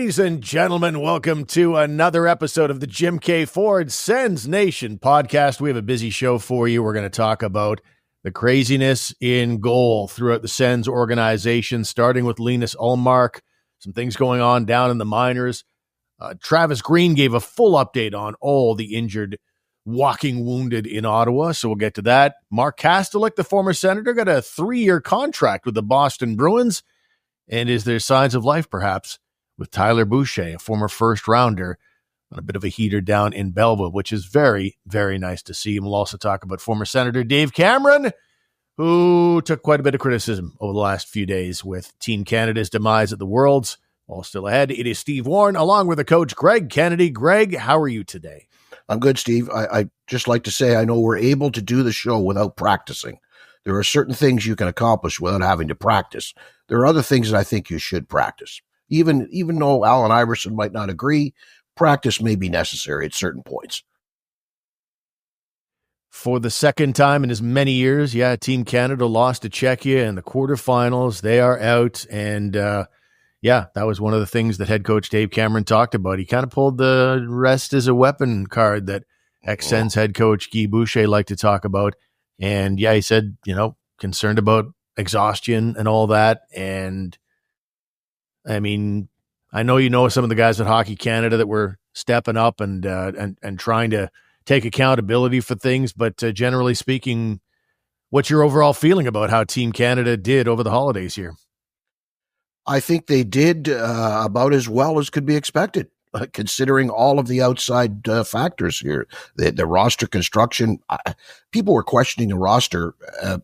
Ladies and gentlemen, welcome to another episode of the Jim K. Ford Sens Nation podcast. We have a busy show for you. We're going to talk about the craziness in goal throughout the Sens organization, starting with Linus Ullmark, some things going on down in the minors. Travis Green gave a full update on all the injured, walking wounded in Ottawa, so we'll get to that. Mark Kastelic, the former Senator, got a 3-year contract with the Boston Bruins. And is there signs of life, perhaps, with Tyler Boucher, a former first-rounder, on a bit of a heater down in Belleville, which is very, very nice to see. And we'll also talk about former Senator Dave Cameron, who took quite a bit of criticism over the last few days with Team Canada's demise at the Worlds. All still ahead. It is Steve Warren, along with the coach, Greg Kennedy. Greg, how are you today? I'm good, Steve. I just like to say I know we're able to do the show without practicing. There are certain things you can accomplish without having to practice. There are other things that I think you should practice. Even though Allen Iverson might not agree, practice may be necessary at certain points. For the second time in as many years, Team Canada lost to Czechia in the quarterfinals. They are out, and that was one of the things that head coach Dave Cameron talked about. He kind of pulled the rest as a weapon card that ex-Sens head coach Guy Boucher liked to talk about. And he said, concerned about exhaustion and all that. And I mean, I know some of the guys at Hockey Canada that were stepping up and trying to take accountability for things. But generally speaking, what's your overall feeling about how Team Canada did over the holidays here? I think they did about as well as could be expected, considering all of the outside factors here. The roster construction, people were questioning the roster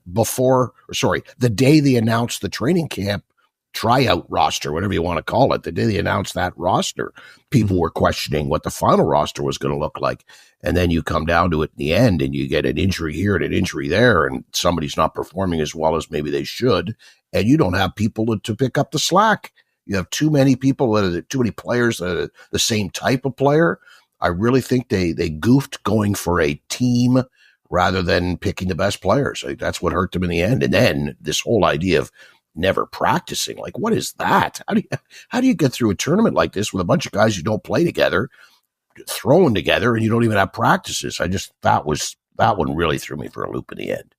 the day they announced the training camp tryout roster, whatever you want to call it. The day they announced that roster, people were questioning what the final roster was going to look like. And then you come down to it in the end and you get an injury here and an injury there, and somebody's not performing as well as maybe they should. And you don't have people to pick up the slack. You have too many people, too many players that are the same type of player. I really think they goofed going for a team rather than picking the best players. That's what hurt them in the end. And then this whole idea of never practicing, like, what is that? How do you get through a tournament like this with a bunch of guys who don't play together, throwing together, and you don't even have practices? That one really threw me for a loop in the end.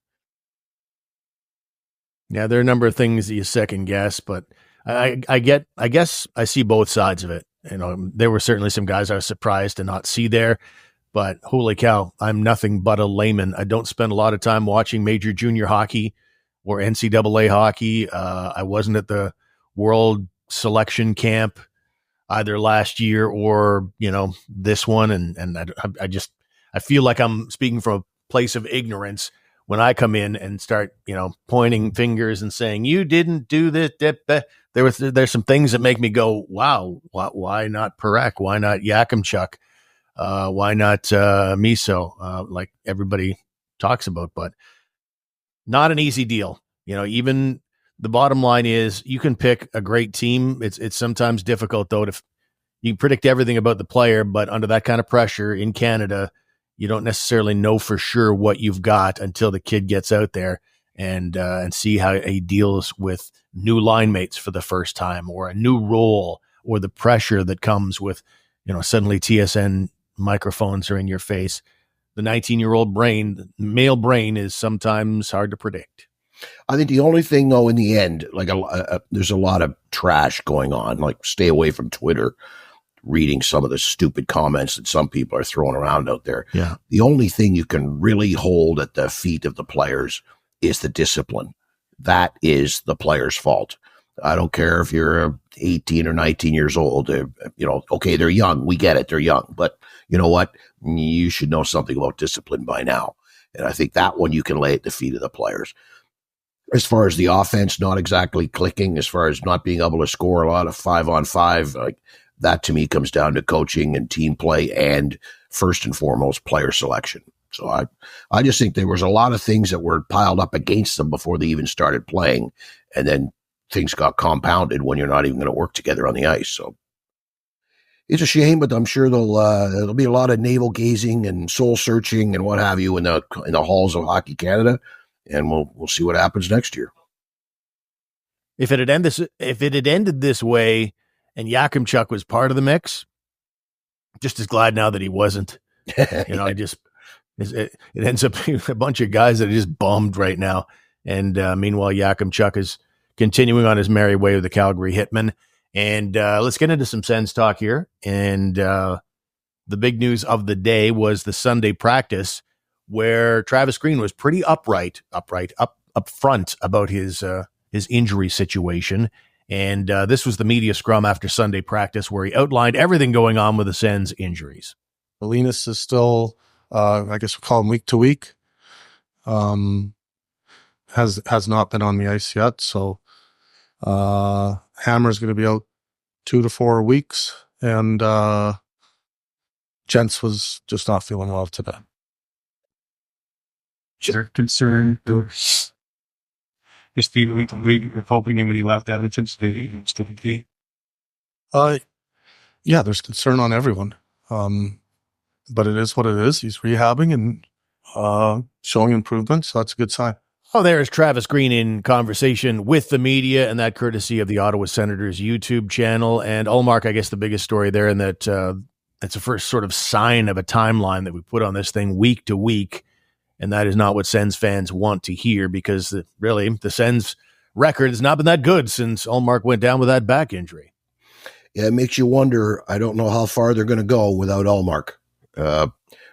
Yeah, there are a number of things that you second guess, but I guess I see both sides of it. There were certainly some guys I was surprised to not see there, but holy cow, I'm nothing but a layman. I don't spend a lot of time watching major junior hockey or NCAA hockey. I wasn't at the World Selection Camp either last year or, this one. And I feel like I'm speaking from a place of ignorance when I come in and start, pointing fingers and saying, you didn't do this. There's some things that make me go, wow, why not Perek? Why not Yakimchuk? Why not Miso? Like everybody talks about, but not an easy deal. Even the bottom line is you can pick a great team. It's sometimes difficult, though, you predict everything about the player, but under that kind of pressure in Canada, you don't necessarily know for sure what you've got until the kid gets out there and see how he deals with new line mates for the first time, or a new role, or the pressure that comes with, suddenly TSN microphones are in your face. The 19-year-old brain, the male brain, is sometimes hard to predict. I think the only thing, though, in the end, like there's a lot of trash going on. Like, stay away from Twitter, reading some of the stupid comments that some people are throwing around out there. Yeah. The only thing you can really hold at the feet of the players is the discipline. That is the player's fault. I don't care if you're 18 or 19 years old. Okay, they're young. We get it. They're young. But you know what? You should know something about discipline by now. And I think that one you can lay at the feet of the players. As far as the offense not exactly clicking, as far as not being able to score a lot of 5-on-5, like that to me comes down to coaching and team play and first and foremost player selection. So I just think there was a lot of things that were piled up against them before they even started playing. And then things got compounded when you're not even going to work together on the ice. So it's a shame, but I'm sure there'll be a lot of navel gazing and soul searching and what have you in the halls of Hockey Canada. And we'll see what happens next year. If it had ended this way, and Yakimchuk was part of the mix. Just as glad now that he wasn't. It ends up being a bunch of guys that are just bummed right now. And meanwhile, Yakimchuk is continuing on his merry way with the Calgary Hitmen. And let's get into some Sens talk here. And the big news of the day was the Sunday practice, where Travis Green was pretty up front about his injury situation. And this was the media scrum after Sunday practice, where he outlined everything going on with the Sens injuries. Linus is still, I guess we'll call him week to week. Has not been on the ice yet. So Hammer is going to be out 2 to 4 weeks. And Gents was just not feeling well today. They're concerned. Just the week hoping when he left Edmonton, yeah, there's concern on everyone. But it is what it is. He's rehabbing and showing improvement, so that's a good sign. Oh, there's Travis Green in conversation with the media, and that courtesy of the Ottawa Senators YouTube channel. And Ullmark, I guess the biggest story there, and that it's the first sort of sign of a timeline that we put on this thing week to week. And that is not what Sens fans want to hear, because the Sens record has not been that good since Ullmark went down with that back injury. Yeah, it makes you wonder. I don't know how far they're going to go without Ullmark.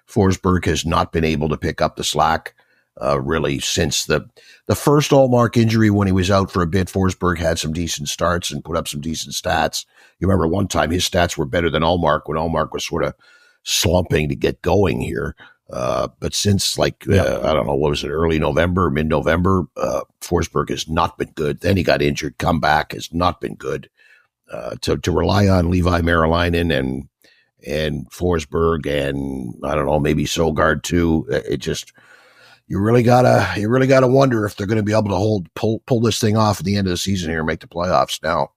Forsberg has not been able to pick up the slack really since the first Ullmark injury. When he was out for a bit, Forsberg had some decent starts and put up some decent stats. You remember one time his stats were better than Ullmark when Ullmark was sort of slumping to get going here. But since I don't know, what was it, early November, mid-November, Forsberg has not been good. Then he got injured, come back, has not been good. To rely on Levi Merilainen and Forsberg and I don't know, maybe Sogard too. It just, you really gotta wonder if they're going to be able to pull this thing off at the end of the season here and make the playoffs now.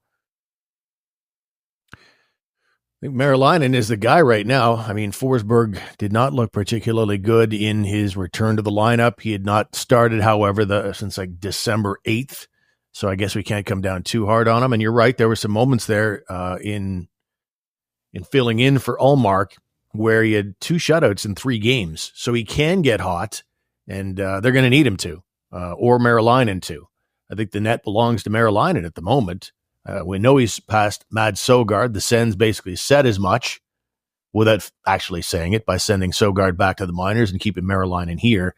I think Merilainen is the guy right now. I mean, Forsberg did not look particularly good in his return to the lineup. He had not started, however, since like December 8th. So I guess we can't come down too hard on him. And you're right, there were some moments there in filling in for Ullmark where he had 2 shutouts in 3 games. So he can get hot, and they're going to need him to, or Merilainen to. I think the net belongs to Merilainen at the moment. We know he's past Mad Sogard. The Sens basically said as much without actually saying it by sending Sogard back to the minors and keeping Merilainen here.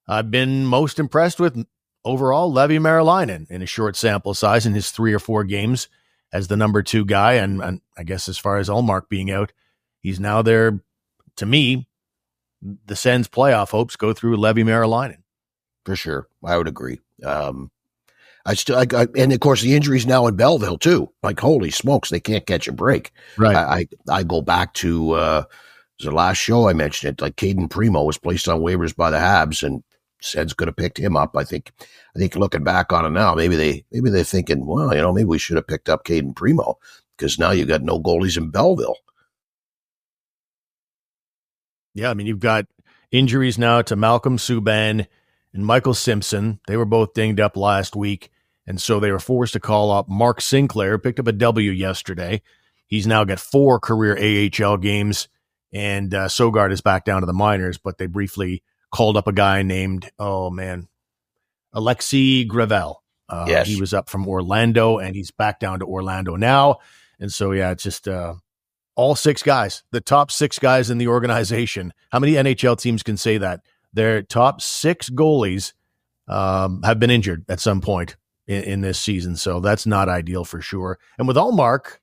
I've been most impressed with overall Levi Merilainen in a short sample size in his 3 or 4 games as the number 2 guy. And I guess as far as Ullmark being out, he's now there. To me, the Sens playoff hopes go through Levi Merilainen. For sure. I would agree. And of course the injuries now in Belleville too. Like, holy smokes, they can't catch a break. Right. I go back to the last show I mentioned it. Like, Caden Primo was placed on waivers by the Habs, and Sens could have picked him up. I think looking back on it now, maybe they're thinking, well, maybe we should have picked up Caden Primo, because now you got no goalies in Belleville. Yeah, I mean, you've got injuries now to Malcolm Subban and Michael Simpson. They were both dinged up last week, and so they were forced to call up Mark Sinclair, picked up a W yesterday. He's now got 4 career AHL games, and Sogard is back down to the minors, but they briefly called up a guy named, Alexei Gravel. Yes. He was up from Orlando, and he's back down to Orlando now. And so, yeah, it's just all 6 guys, the top 6 guys in the organization. How many NHL teams can say that? Their top 6 goalies have been injured at some point in this season. So that's not ideal for sure. And with Ullmark,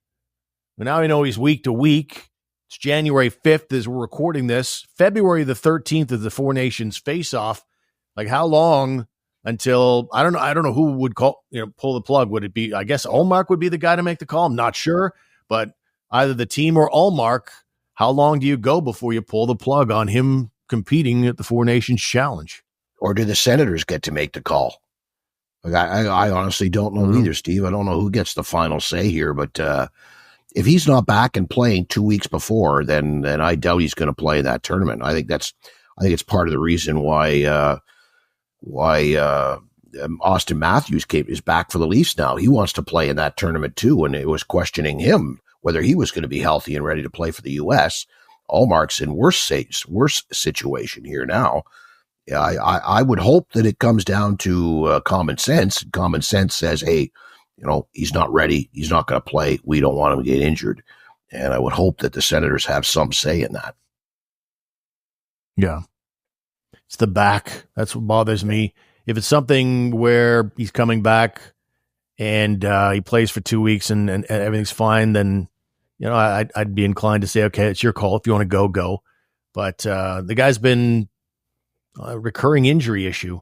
now we know he's week to week. It's January 5th as we're recording this. February the 13th is the Four Nations face-off. Like, how long until, I don't know who would pull the plug. Would it be, I guess Ullmark would be the guy to make the call? I'm not sure, but either the team or Ullmark, how long do you go before you pull the plug on him competing at the Four Nations Challenge? Or do the Senators get to make the call? Like, I honestly don't know either, Steve. I don't know who gets the final say here, but if he's not back and playing 2 weeks before, then I doubt he's going to play in that tournament. I think it's part of the reason why Austin Matthews is back for the Leafs now. He wants to play in that tournament too, and it was questioning him whether he was going to be healthy and ready to play for the U.S. Ullmark's in worse situation here now. Yeah, I would hope that it comes down to common sense. Common sense says, hey, he's not ready. He's not going to play. We don't want him to get injured. And I would hope that the Senators have some say in that. Yeah. It's the back. That's what bothers me. If it's something where he's coming back and he plays for 2 weeks and everything's fine, then, I'd be inclined to say, okay, it's your call. If you want to go, go. But the guy's been a recurring injury issue.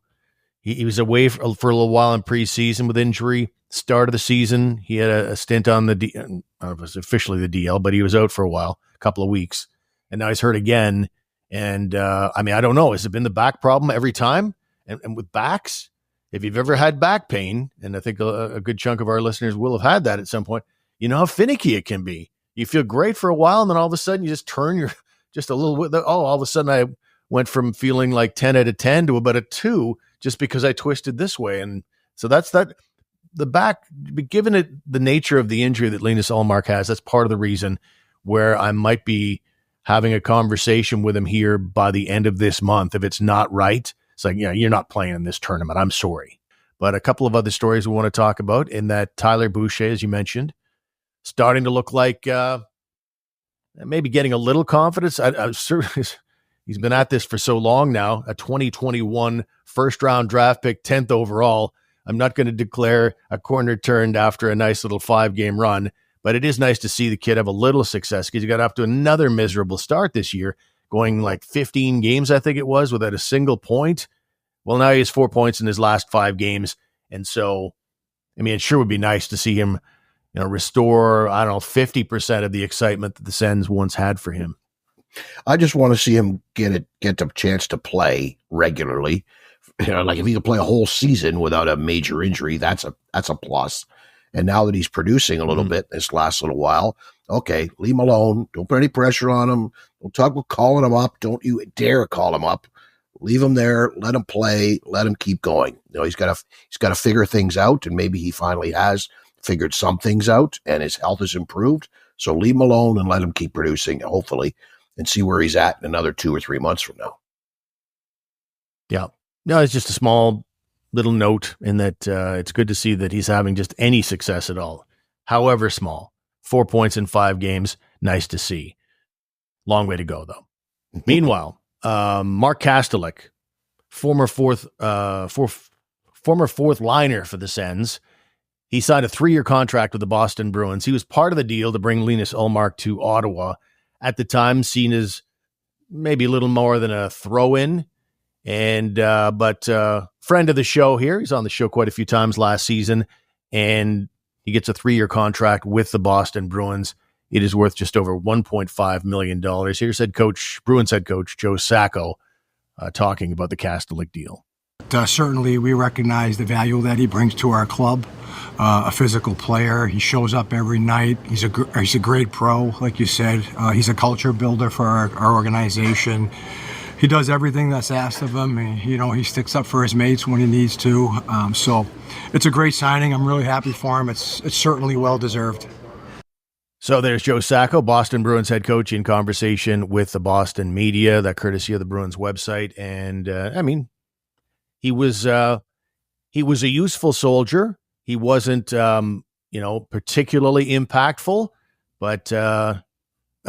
He was away for a little while in preseason with injury. Start of the season, he had a stint on I don't know if it was officially the DL, but he was out for a while, a couple of weeks. And now he's hurt again. And, I don't know. Has it been the back problem every time? And with backs, if you've ever had back pain, and I think a good chunk of our listeners will have had that at some point, you know how finicky it can be. You feel great for a while, and then all of a sudden you just turn just a little bit. Oh, all of a sudden I went from feeling like 10 out of 10 to about a 2 just because I twisted this way. And so that's that. The back, given it the nature of the injury that Linus Ullmark has, that's part of the reason where I might be having a conversation with him here by the end of this month. If it's not right, it's like, you're not playing in this tournament. I'm sorry. But a couple of other stories we want to talk about in that Tyler Boucher, as you mentioned, starting to look like maybe getting a little confidence. I'm certain he's been at this for so long now, a 2021 first-round draft pick, 10th overall. I'm not going to declare a corner turned after a nice little 5-game run, but it is nice to see the kid have a little success because he got off to another miserable start this year, going like 15 games, I think it was, without a single point. Well, now he has 4 points in his last 5 games. And so, it sure would be nice to see him, restore, 50% of the excitement that the Sens once had for him. I just want to see him get a chance to play regularly. Like if he could play a whole season without a major injury, that's a plus. And now that he's producing a little bit this last little while, okay, leave him alone. Don't put any pressure on him. Don't talk about calling him up. Don't you dare call him up. Leave him there. Let him play. Let him keep going. He's got to figure things out, and maybe he finally has figured some things out, and his health has improved. So leave him alone and let him keep producing, hopefully, and see where he's at in another 2 or 3 months from now. Yeah. No, it's just a small little note in that it's good to see that he's having just any success at all, however small. 4 points in 5 games, nice to see. Long way to go, though. Meanwhile, Mark Kastelic, former fourth liner for the Sens, he signed a 3-year contract with the Boston Bruins. He was part of the deal to bring Linus Ullmark to Ottawa, at the time seen as maybe a little more than a throw-in. And but friend of the show here, he's on the show quite a few times last season, and he gets a 3-year contract with the Boston Bruins. It is worth just over $1.5 million. Here's Bruins head coach Joe Sacco talking about the Kastelic deal. Certainly, we recognize the value that he brings to our club. A physical player, he shows up every night. He's a great pro, like you said. He's a culture builder for our organization. He does everything that's asked of him. He sticks up for his mates when he needs to. So it's a great signing. I'm really happy for him. It's certainly well-deserved. So there's Joe Sacco, Boston Bruins head coach, in conversation with the Boston media, that courtesy of the Bruins website. And, he was a useful soldier. He wasn't, particularly impactful, but a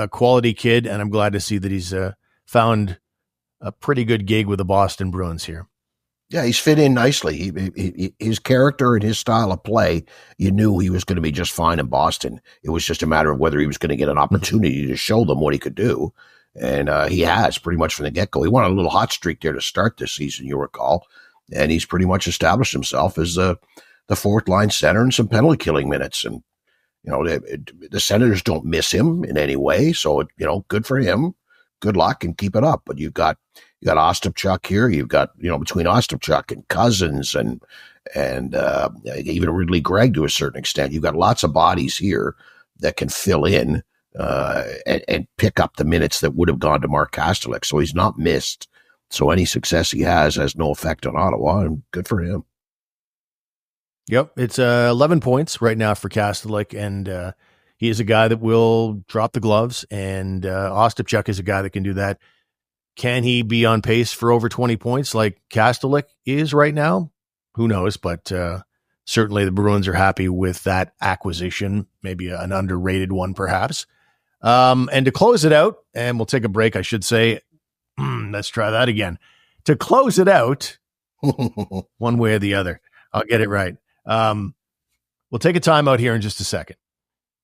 quality kid. And I'm glad to see that he's found a pretty good gig with the Boston Bruins here. Yeah, he's fit in nicely. His character and his style of play, you knew he was going to be just fine in Boston. It was just a matter of whether he was going to get an opportunity to show them what he could do. And he has pretty much from the get-go. He went on a little hot streak there to start this season, you recall. And he's pretty much established himself as the fourth-line center in some penalty-killing minutes. And, the Senators don't miss him in any way. So, good for him. Good luck and keep it up. But you've got Ostapchuk here. You've got, between Ostapchuk and Cousins and even Ridley Gregg to a certain extent, you've got lots of bodies here that can fill in and pick up the minutes that would have gone to Mark Kastelic. So he's not missed. So any success he has no effect on Ottawa, and good for him. Yep, it's 11 points right now for Kastelic, and he is a guy that will drop the gloves, and Ostapchuk is a guy that can do that. Can he be on pace for over 20 points like Kastelic is right now? Who knows, but certainly the Bruins are happy with that acquisition, maybe an underrated one perhaps. And to close it out, and we'll take a break, I should say, let's try that again. To close it out, one way or the other, I'll get it right. We'll take a time out here in just a second.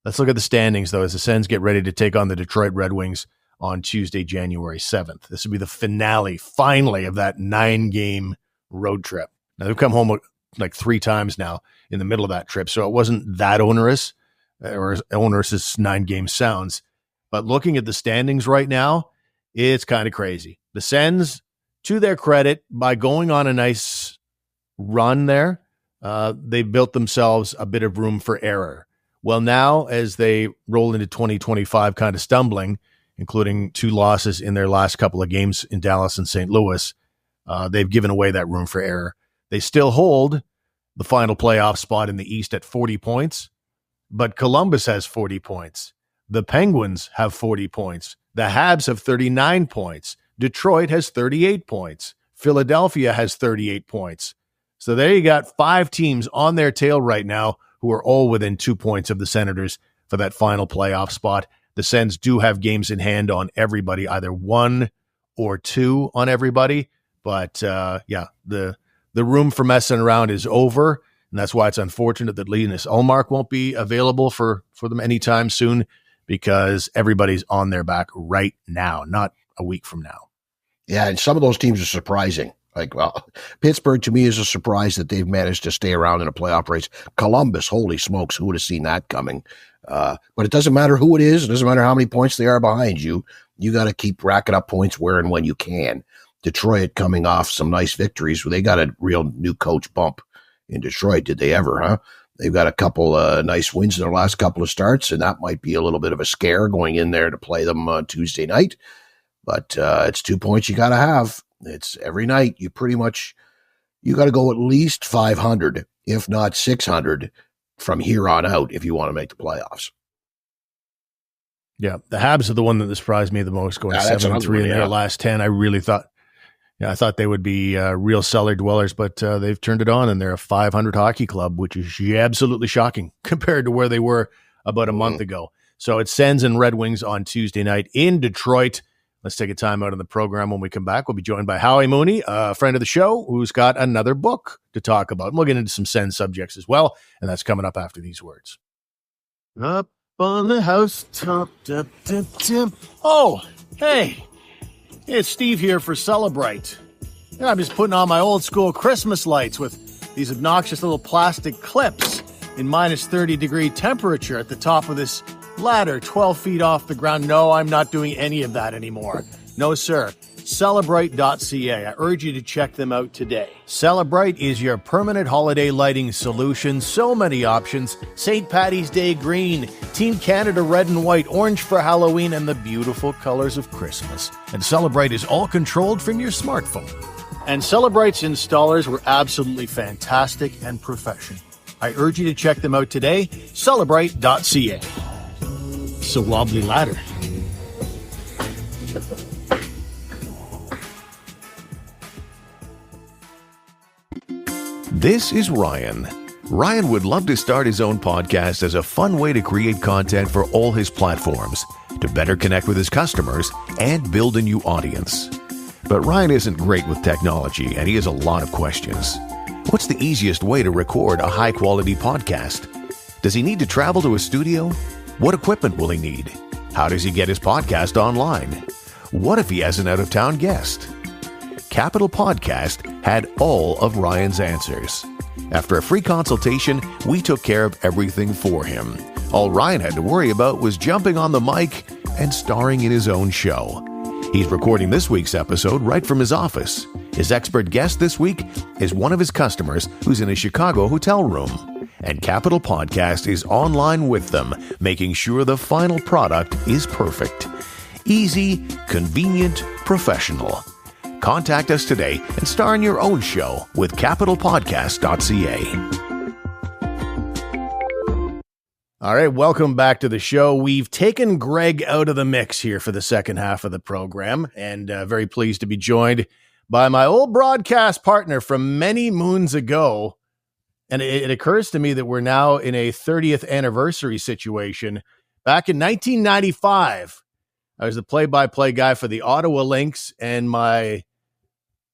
Let's look at the standings, though, as the Sens get ready to take on the Detroit Red Wings on Tuesday, January 7th. This will be the finale, finally, of that 9-game road trip. Now, they've come home like 3 times now in the middle of that trip, so it wasn't that onerous, or as onerous as 9 games sounds. But looking at the standings right now, it's kind of crazy. The Sens, to their credit, by going on a nice run there, they built themselves a bit of room for error. Well, now as they roll into 2025 kind of stumbling, including 2 losses in their last couple of games in Dallas and St. Louis, they've given away that room for error. They still hold the final playoff spot in the East at 40 points, but Columbus has 40 points. The Penguins have 40 points. The Habs have 39 points. Detroit has 38 points. Philadelphia has 38 points. So there you got 5 teams on their tail right now who are all within 2 points of the Senators for that final playoff spot. The Sens do have games in hand on everybody, either 1 or 2 on everybody. But the room for messing around is over, and that's why it's unfortunate that Linus Ullmark won't be available for them anytime soon, because everybody's on their back right now, not a week from now. Yeah, and some of those teams are surprising. Pittsburgh, to me, is a surprise that they've managed to stay around in a playoff race. Columbus, holy smokes, who would have seen that coming? But it doesn't matter who it is. It doesn't matter how many points they are behind you. You got to keep racking up points where and when you can. Detroit coming off some nice victories. They got a real new coach bump in Detroit. Did they ever, huh? They've got a couple nice wins in their last couple of starts, and that might be a little bit of a scare going in there to play them on Tuesday night. But it's 2 points you got to have. It's every night. You got to go at least 500, if not 600, from here on out if you want to make the playoffs. Yeah, the Habs are the one that surprised me the most, going 7-3 in their last 10. I really thought, I thought they would be real cellar dwellers, but they've turned it on, and they're a 500 hockey club, which is absolutely shocking compared to where they were about a month ago. So it's Sens and Red Wings on Tuesday night in Detroit. Let's take a time out on the program. When we come back, we'll be joined by Howie Mooney, a friend of the show, who's got another book to talk about. And we'll get into some Sens subjects as well, and that's coming up after these words. Up on the housetop, dip, dip, dip. Oh, hey, it's Steve here for Celebrate. I'm just putting on my old school Christmas lights with these obnoxious little plastic clips in minus 30-degree temperature at the top of this ladder 12 feet off the ground. No, I'm not doing any of that anymore. No, sir. Celebrate.ca. I urge you to check them out today. Celebrate is your permanent holiday lighting solution. So many options. St. Paddy's Day green, Team Canada red and white, orange for Halloween, and the beautiful colors of Christmas. And Celebrate is all controlled from your smartphone. And Celebrate's installers were absolutely fantastic and professional. I urge you to check them out today. Celebrate.ca. It's a wobbly ladder. This is Ryan. Ryan would love to start his own podcast as a fun way to create content for all his platforms, to better connect with his customers and build a new audience. But Ryan isn't great with technology, and he has a lot of questions. What's the easiest way to record a high-quality podcast? Does he need to travel to a studio? What equipment will he need? How does he get his podcast online? What if he has an out-of-town guest? Capital Podcast had all of Ryan's answers. After a free consultation, we took care of everything for him. All Ryan had to worry about was jumping on the mic and starring in his own show. He's recording this week's episode right from his office. His expert guest this week is one of his customers who's in a Chicago hotel room. And Capital Podcast is online with them, making sure the final product is perfect. Easy, convenient, professional. Contact us today and star in your own show with capitalpodcast.ca. All right, welcome back to the show. We've taken Greg out of the mix here for the second half of the program, and very pleased to be joined by my old broadcast partner from many moons ago. And it occurs to me that we're now in a 30th anniversary situation. Back in 1995, I was the play-by-play guy for the Ottawa Links, and my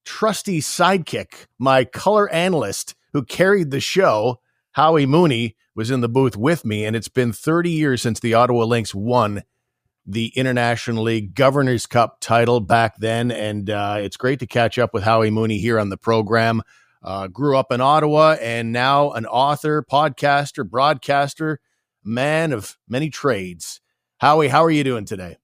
trusty sidekick, my color analyst who carried the show, Howie Mooney, was in the booth with me, and it's been 30 years since the Ottawa Links won the International League Governor's Cup title back then, and it's great to catch up with Howie Mooney here on the program. Grew up in Ottawa, and now an author, podcaster, broadcaster, man of many trades. Howie, how are you doing today?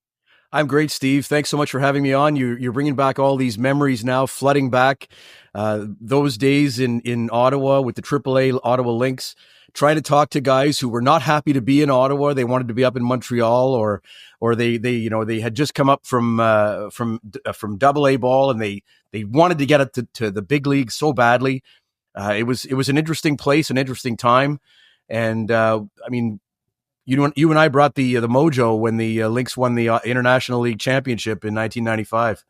I'm great, Steve. Thanks so much for having me on. You're bringing back all these memories now, flooding back those days in Ottawa with the AAA Ottawa Links, trying to talk to guys who were not happy to be in Ottawa. They wanted to be up in Montreal, or they had just come up from AA ball, and they wanted to get it to the big league so badly. It was an interesting place, an interesting time, and I mean, you and I brought the mojo when the Lynx won the International League Championship in 1995.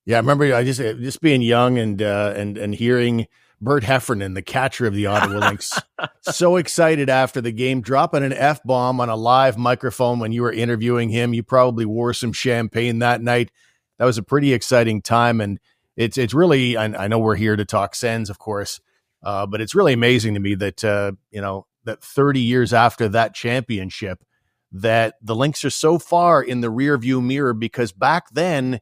Yeah, I remember I just being young and hearing Bert Heffernan, the catcher of the Ottawa Lynx, so excited after the game, dropping an F-bomb on a live microphone when you were interviewing him. You probably wore some champagne that night. That was a pretty exciting time, and it's really, I know we're here to talk Sens, of course, but it's really amazing to me that that 30 years after that championship, that the Lynx are so far in the rearview mirror, because back then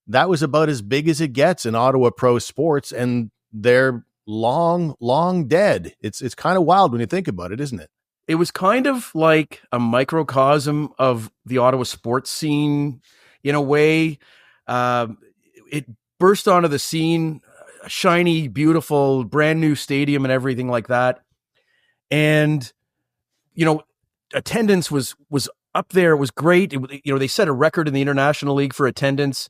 that was about as big as it gets in Ottawa pro sports, and they're long dead. It's kind of wild when you think about it, isn't it? It was kind of like a microcosm of the Ottawa sports scene in a way. It burst onto the scene, a shiny, beautiful, brand new stadium and everything like that. And, attendance was up there. It was great. They set a record in the International League for attendance,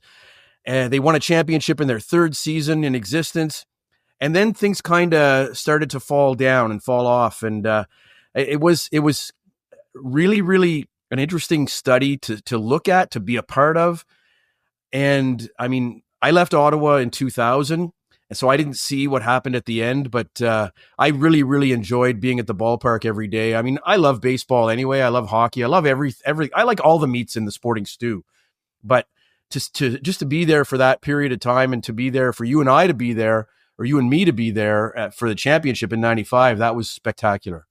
and they won a championship in their third season in existence. And then things kind of started to fall down and fall off. And it was really, really an interesting study to look at, to be a part of. And I mean, I left Ottawa in 2000. And so I didn't see what happened at the end, but I really, really enjoyed being at the ballpark every day. I mean, I love baseball anyway. I love hockey. I love every. I like all the meats in the sporting stew. But just to be there for that period of time, and to be there for you and I to be there, or you and me to be there for the championship in 95, that was spectacular.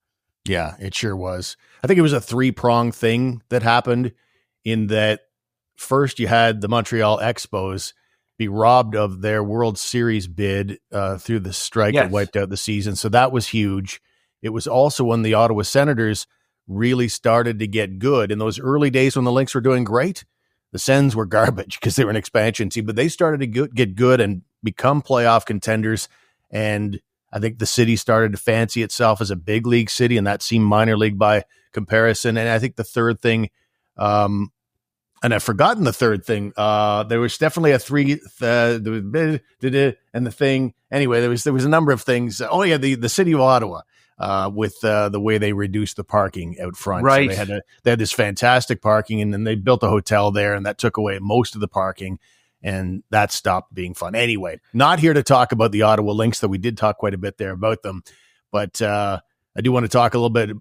Yeah, it sure was. I think it was a three-pronged thing that happened, in that first you had the Montreal Expos be robbed of their World Series bid through the strike that wiped out the season. So that was huge. It was also when the Ottawa Senators really started to get good. In those early days when the Lynx were doing great, the Sens were garbage because they were an expansion team, but they started to get good and become playoff contenders. And I think the city started to fancy itself as a big league city, and that seemed minor league by comparison. And I think the third thing, and I've forgotten the third thing. There was definitely a three, and the thing. Anyway, there was a number of things. Oh yeah, the city of Ottawa, with the way they reduced the parking out front. Right. So they had this fantastic parking, and then they built a hotel there, and that took away most of the parking, and that stopped being fun. Anyway, not here to talk about the Ottawa Lynx, though we did talk quite a bit there about them, but I do want to talk a little bit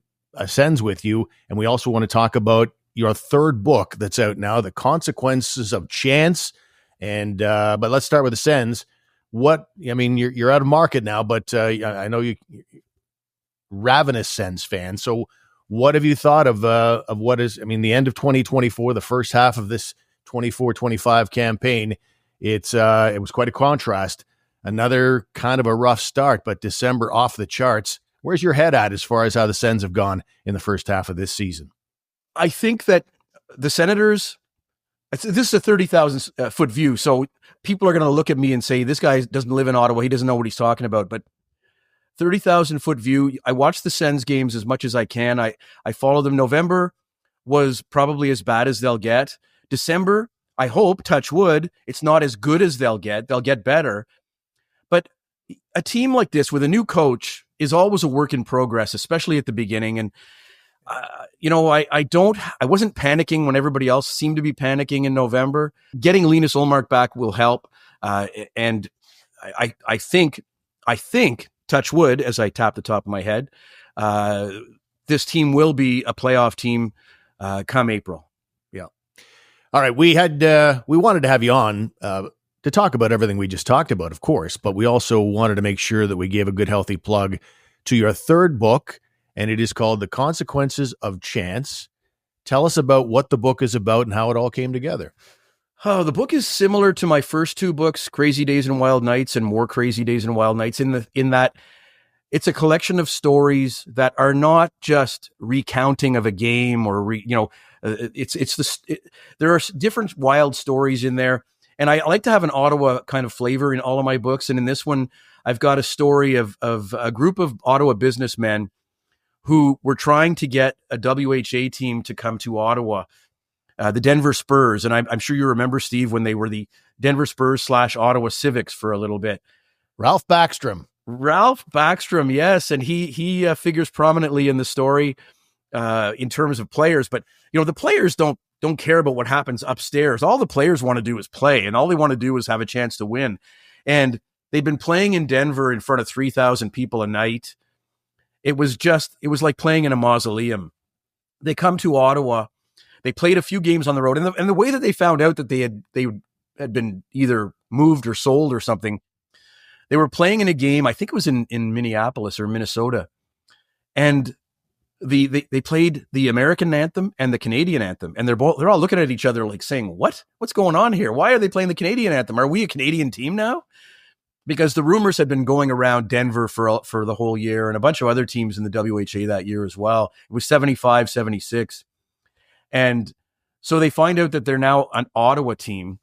Sens with you, and we also want to talk about your third book that's out now, The Consequences of Chance. And but let's start with the Sens. You're out of market now, but I know you're ravenous Sens fan. So what have you thought of what is, the end of 2024, the first half of this 24-25 campaign? It was quite a contrast. Another kind of a rough start, but December off the charts. Where's your head at as far as how the Sens have gone in the first half of this season? I think that the Senators, this is a 30,000 foot view. So people are going to look at me and say, this guy doesn't live in Ottawa. He doesn't know what he's talking about. But 30,000 foot view, I watch the Sens games as much as I can. I follow them. November was probably as bad as they'll get. December, I hope, touch wood, it's not as good as they'll get. They'll get better. But a team like this with a new coach is always a work in progress, especially at the beginning. And I wasn't panicking when everybody else seemed to be panicking in November. Getting Linus Ullmark back will help. And I think, touch wood, as I tap the top of my head, this team will be a playoff team come April. Yeah. All right. We wanted to have you on to talk about everything we just talked about, of course, but we also wanted to make sure that we gave a good, healthy plug to your third book, and it is called The Consequences of Chance. Tell us about what the book is about and how it all came together. Oh, the book is similar to my first two books, Crazy Days and Wild Nights and More Crazy Days and Wild Nights, in that it's a collection of stories that are not just recounting of a game or, there are different wild stories in there. And I like to have an Ottawa kind of flavor in all of my books. And in this one, I've got a story of a group of Ottawa businessmen who were trying to get a WHA team to come to Ottawa, the Denver Spurs. And I'm sure you remember, Steve, when they were the Denver Spurs / Ottawa Civics for a little bit. Ralph Backstrom, yes. And he figures prominently in the story in terms of players. But, the players don't care about what happens upstairs. All the players want to do is play, and all they want to do is have a chance to win. And they've been playing in Denver in front of 3,000 people a night. It was like playing in a mausoleum. They come to Ottawa. They played a few games on the road. And the way that they found out that they had been either moved or sold or something, they were playing in a game, I think it was in Minneapolis or Minnesota. And they played the American anthem and the Canadian anthem, and they're all looking at each other like saying, what's going on here? Why are they playing the Canadian anthem? Are we a Canadian team now? Because the rumors had been going around Denver for the whole year, and a bunch of other teams in the WHA that year as well. It was 75, 76. And so they find out that they're now an Ottawa team,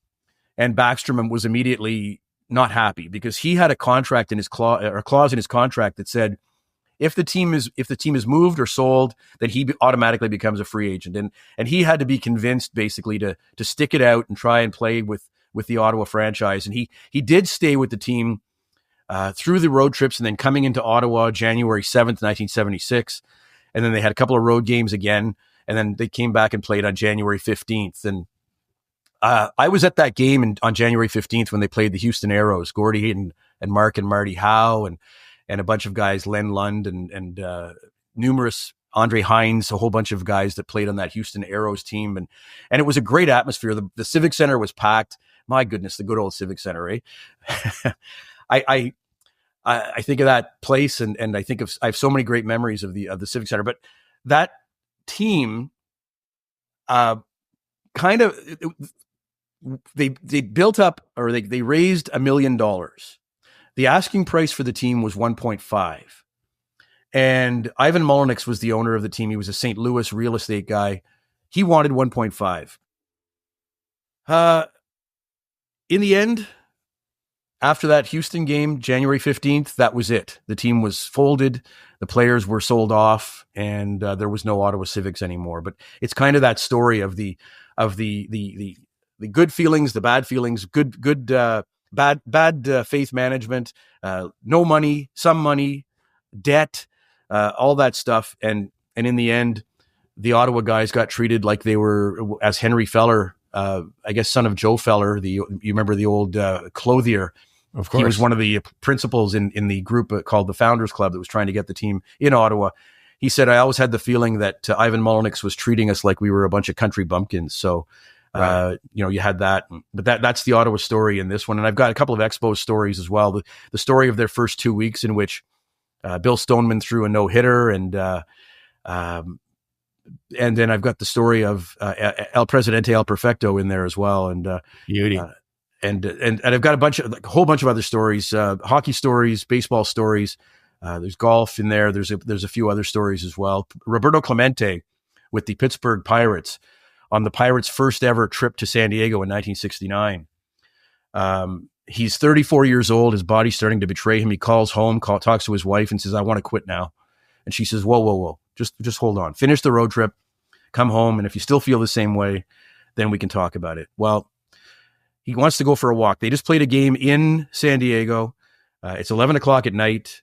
and Backstrom was immediately not happy because he had a contract in his clause in his contract that said, if the team is moved or sold, then he automatically becomes a free agent. And he had to be convinced basically to stick it out and try and play with the Ottawa franchise. And he did stay with the team through the road trips, and then coming into Ottawa January 7th, 1976. And then they had a couple of road games again. And then they came back and played on January 15th. And I was at that game on January 15th when they played the Houston Aeros, Gordy and Mark and Marty Howe and a bunch of guys, Len Lund and numerous Andre Hines, a whole bunch of guys that played on that Houston Aeros team. And it was a great atmosphere. The Civic Center was packed. My goodness, the good old Civic Center, eh? I think of that place and I have so many great memories of the Civic Center. But that team they built up, or they raised $1 million. The asking price for the team was 1.5. And Ivan Mullenix was the owner of the team. He was a St. Louis real estate guy. He wanted 1.5. In the end, after that Houston game, January 15th, that was it. The team was folded. The players were sold off, and there was no Ottawa Civics anymore. But it's kind of that story of the good feelings, the bad feelings, bad faith management, no money, some money, debt, all that stuff. And in the end, the Ottawa guys got treated like they were, as Henry Feller, I guess son of Joe Feller, you remember the old clothier. Of course. He was one of the principals in the group called the Founders Club that was trying to get the team in Ottawa. He said, I always had the feeling that Ivan Mullenix was treating us like we were a bunch of country bumpkins. So, right. You had that, but that's the Ottawa story in this one. And I've got a couple of Expos stories as well. The story of their first 2 weeks in which Bill Stoneman threw a no-hitter, and then I've got the story of El Presidente El Perfecto in there as well. And beauty. And I've got a whole bunch of other stories, hockey stories, baseball stories. There's golf in there. There's a few other stories as well. Roberto Clemente with the Pittsburgh Pirates on the Pirates' first ever trip to San Diego in 1969. He's 34 years old. His body's starting to betray him. He calls home, talks to his wife and says, I want to quit now. And she says, whoa. Just hold on. Finish the road trip, come home. And if you still feel the same way, then we can talk about it. Well, he wants to go for a walk. They just played a game in San Diego. It's 11 o'clock at night.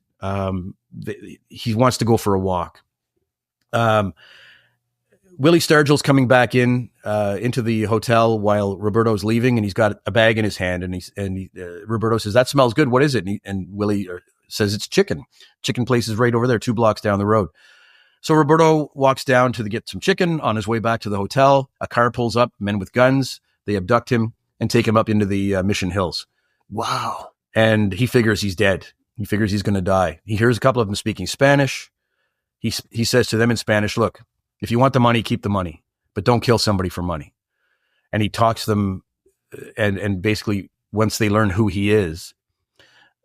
He wants to go for a walk. Willie Stargell's coming back into the hotel while Roberto's leaving, and he's got a bag in his hand, and Roberto says, "That smells good. What is it?" And Willie says, "It's chicken. Chicken place is right over there, 2 blocks down the road." So Roberto walks down to get some chicken. On his way back to the hotel, a car pulls up, men with guns. They abduct him and take him up into the Mission Hills. Wow. And he figures he's dead. He figures he's going to die. He hears a couple of them speaking Spanish. He says to them in Spanish, "Look, if you want the money, keep the money, but don't kill somebody for money." And he talks to them, and basically, once they learn who he is,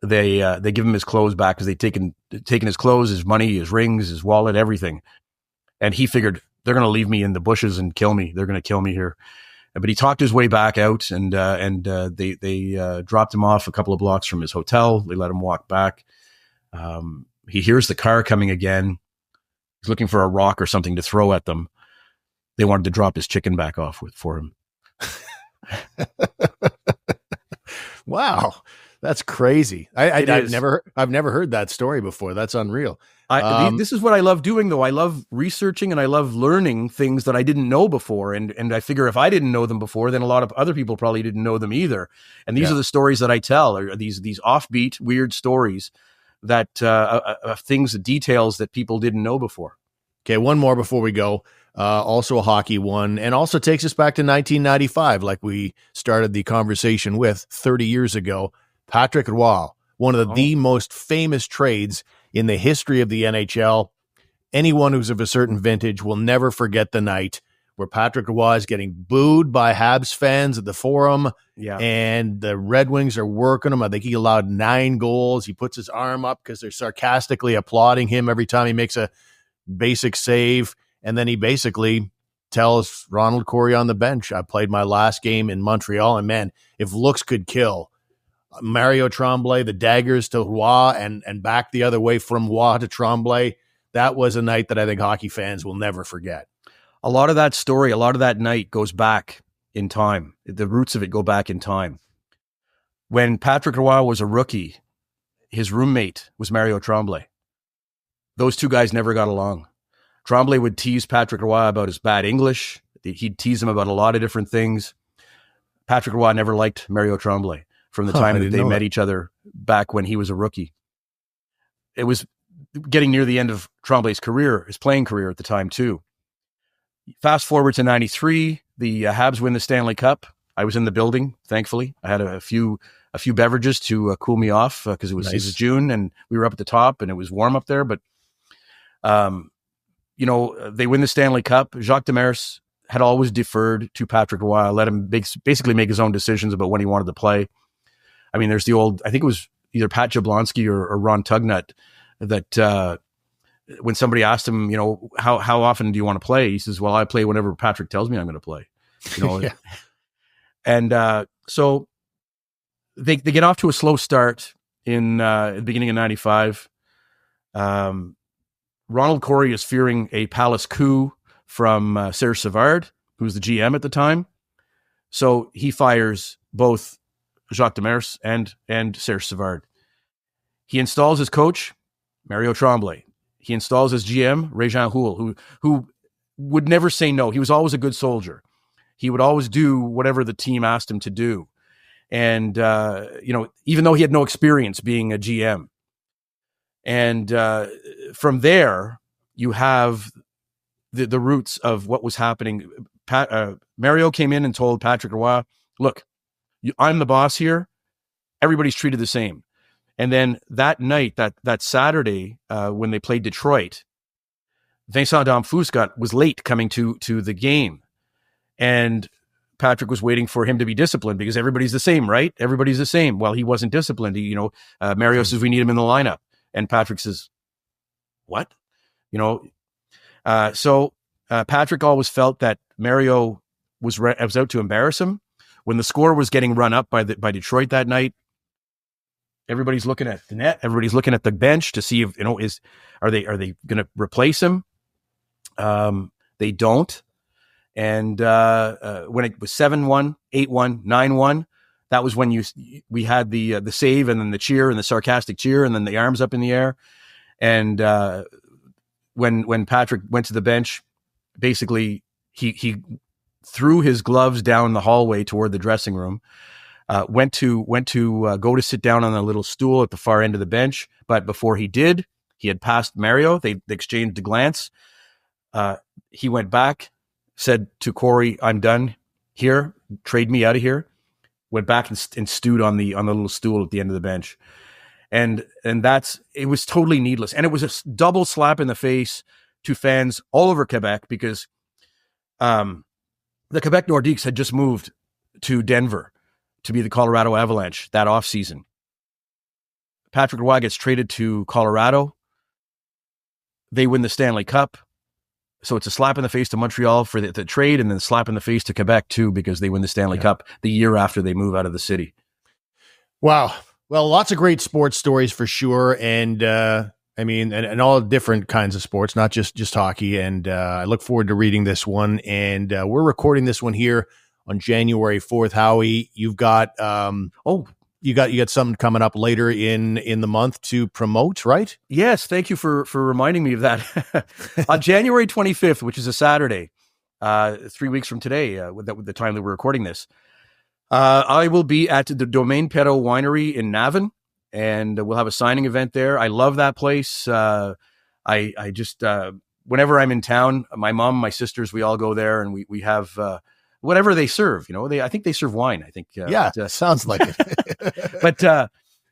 they give him his clothes back, because they've taken his clothes, his money, his rings, his wallet, everything. And he figured, they're going to leave me in the bushes and kill me. They're going to kill me here. But he talked his way back out, and they dropped him off a couple of blocks from his hotel. They let him walk back. He hears the car coming again. He's looking for a rock or something to throw at them. They wanted to drop his chicken back off for him. Wow. That's crazy. I've never heard that story before. That's unreal. This is what I love doing, though. I love researching, and I love learning things that I didn't know before. And I figure if I didn't know them before, then a lot of other people probably didn't know them either. And these are the stories that I tell, are these offbeat, weird stories that things, details that people didn't know before. Okay, one more before we go. Also a hockey one, and also takes us back to 1995, like we started the conversation with 30 years ago. Patrick Roy, one of the most famous trades in the history of the NHL. Anyone who's of a certain vintage will never forget the night where Patrick Roy is getting booed by Habs fans at the Forum, and the Red Wings are working him. I think he allowed 9 goals. He puts his arm up because they're sarcastically applauding him every time he makes a basic save, and then he basically tells Ronald Corey on the bench, "I played my last game in Montreal, and man, if looks could kill, Mario Tremblay, the daggers to Roy and back the other way from Roy to Tremblay." That was a night that I think hockey fans will never forget. A lot of that story, a lot of that night goes back in time. The roots of it go back in time. When Patrick Roy was a rookie, his roommate was Mario Tremblay. Those two guys never got along. Tremblay would tease Patrick Roy about his bad English. He'd tease him about a lot of different things. Patrick Roy never liked Mario Tremblay from the time that they met each other back when he was a rookie. It was getting near the end of Tremblay's career, his playing career at the time too. Fast forward to 93, the Habs win the Stanley Cup. I was in the building, thankfully. I had a few beverages to cool me off because it was June and we were up at the top and it was warm up there. But they win the Stanley Cup. Jacques Demers had always deferred to Patrick Roy, let him basically make his own decisions about when he wanted to play. I mean, there's the old, I think it was either Pat Jablonski or Ron Tugnut that when somebody asked him, how often do you want to play? He says, "Well, I play whenever Patrick tells me I'm going to play." Yeah. And so they get off to a slow start in the beginning of 95. Ronald Corey is fearing a palace coup from Serge Savard, who was the GM at the time. So he fires both Jacques Demers and Serge Savard. He installs his coach, Mario Tremblay. He installs his GM, Régent Houle, who would never say no. He was always a good soldier. He would always do whatever the team asked him to do. And, even though he had no experience being a GM. And from there, you have the roots of what was happening. Mario came in and told Patrick Roy, "Look, I'm the boss here. Everybody's treated the same." And then that night, that Saturday, when they played Detroit, Vincent Damphous was late coming to the game. And Patrick was waiting for him to be disciplined because everybody's the same, right? Everybody's the same. Well, he wasn't disciplined. Mario says, "We need him in the lineup." And Patrick says, "What?" So Patrick always felt that Mario was out to embarrass him. When the score was getting run up by Detroit that night, everybody's looking at the net. Everybody's looking at the bench to see if are they going to replace him? They don't. And when it was 7-1, 8-1, 9-1, that was when we had the save and then the cheer and the sarcastic cheer and then the arms up in the air. And when Patrick went to the bench, basically he threw his gloves down the hallway toward the dressing room, went to go to sit down on a little stool at the far end of the bench. But before he did, he had passed Mario. They exchanged a glance. He went back, said to Corey, "I'm done here. Trade me out of here." Went back and stewed on the little stool at the end of the bench. And it was totally needless. And it was a double slap in the face to fans all over Quebec, because the Quebec Nordiques had just moved to Denver to be the Colorado Avalanche that offseason. Patrick Roy gets traded to Colorado. They win the Stanley Cup. So it's a slap in the face to Montreal for the trade, and then a slap in the face to Quebec too, because they win the Stanley Cup the year after they move out of the city. Wow. Well, lots of great sports stories for sure. And I mean, and all different kinds of sports, not just hockey. And I look forward to reading this one. And we're recording this one here on January 4th. Howie, you've got you got something coming up later in the month to promote, right? Yes, thank you for reminding me of that. On January 25th, which is a Saturday, 3 weeks from today, with the time that we're recording this, I will be at the Domaine Perreault Winery in Navan, and we'll have a signing event there. I love that place. I just whenever I'm in town, my mom, my sisters, we all go there, and we have whatever they serve. I think they serve wine. I think sounds like it. But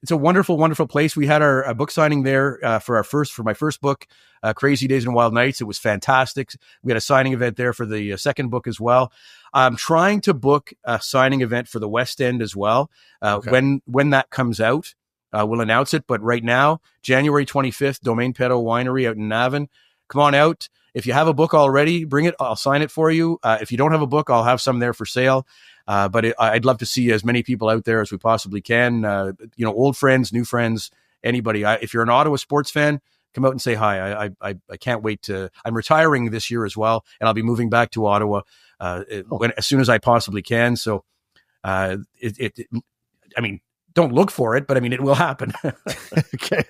it's a wonderful, wonderful place. We had our book signing there for my first book, Crazy Days and Wild Nights. It was fantastic. We had a signing event there for the second book as well. I'm trying to book a signing event for the West End as well. Okay. When that comes out, we'll announce it. But right now, January 25th, Domaine Perreault Winery out in Navan. Come on out. If you have a book already, bring it. I'll sign it for you. If you don't have a book, I'll have some there for sale. But I'd love to see as many people out there as we possibly can. Old friends, new friends, anybody. If you're an Ottawa sports fan, come out and say hi. I can't wait to. I'm retiring this year as well, and I'll be moving back to Ottawa as soon as I possibly can. So, I mean, don't look for it, but I mean, it will happen. Okay.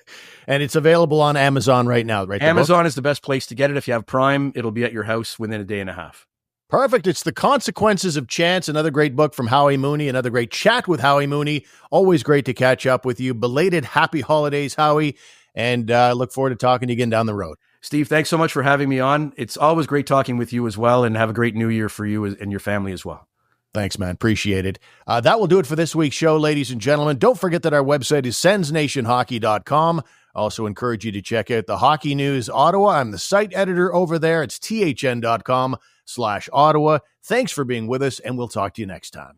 And it's available on Amazon right now, right? Amazon is the best place to get it. If you have Prime, it'll be at your house within a day and a half. Perfect. It's The Consequences of Chance, another great book from Howie Mooney, another great chat with Howie Mooney. Always great to catch up with you. Belated happy holidays, Howie, and I look forward to talking to you again down the road. Steve, thanks so much for having me on. It's always great talking with you as well, and have a great new year for you and your family as well. Thanks, man. Appreciate it. That will do it for this week's show, ladies and gentlemen. Don't forget that our website is sensnationhockey.com. Also encourage you to check out the Hockey News Ottawa. I'm the site editor over there. It's thn.com/Ottawa. Thanks for being with us, and we'll talk to you next time.